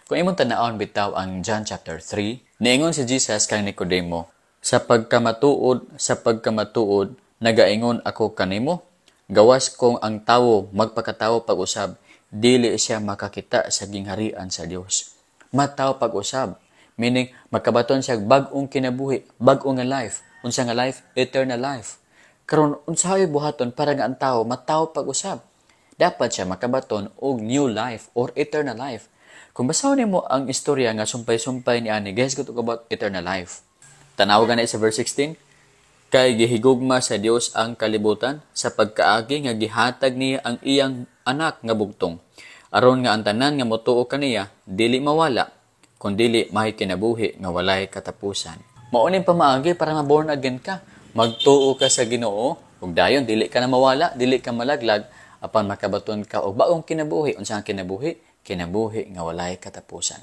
Kung imong tan-awon bitaw ang John chapter 3, niingon si Jesus kang Nicodemo, sa pagkamatuod, nagaingon ako kanimo, gawas kung ang tawo magpakatawo pag-usab, dili siya makakita sa gingharian sa Dios. Mataw pag-usab, meaning magkabaton siya bag-ong kinabuhi, bag-ong nga life. Unsa nga life? Eternal life. Karon unsahay buhaton para nga ang tawo mataw pag-usab? Dapat siya makabaton og new life or eternal life. Kung basahon nimo ang istorya nga sumpay-sumpay ni ani, guys, good about eternal life. Tanaw gani sa verse 16, kay gihigugma sa Dios ang kalibutan sa pagkaagi nga gihatag niya ang iyang anak nga bugtong, aron nga ang tanan nga motuo kaniya dili mawala, kundi mahay kinabuhi nga walay katapusan. Mauning pamaagi para ma-born again ka, magtuo ka sa Ginoo, ug dayon dili ka na mawala, dili ka malaglag, apan makabaton ka og baong kinabuhi. Unsa ang kinabuhi? Kinabuhi nga walay katapusan.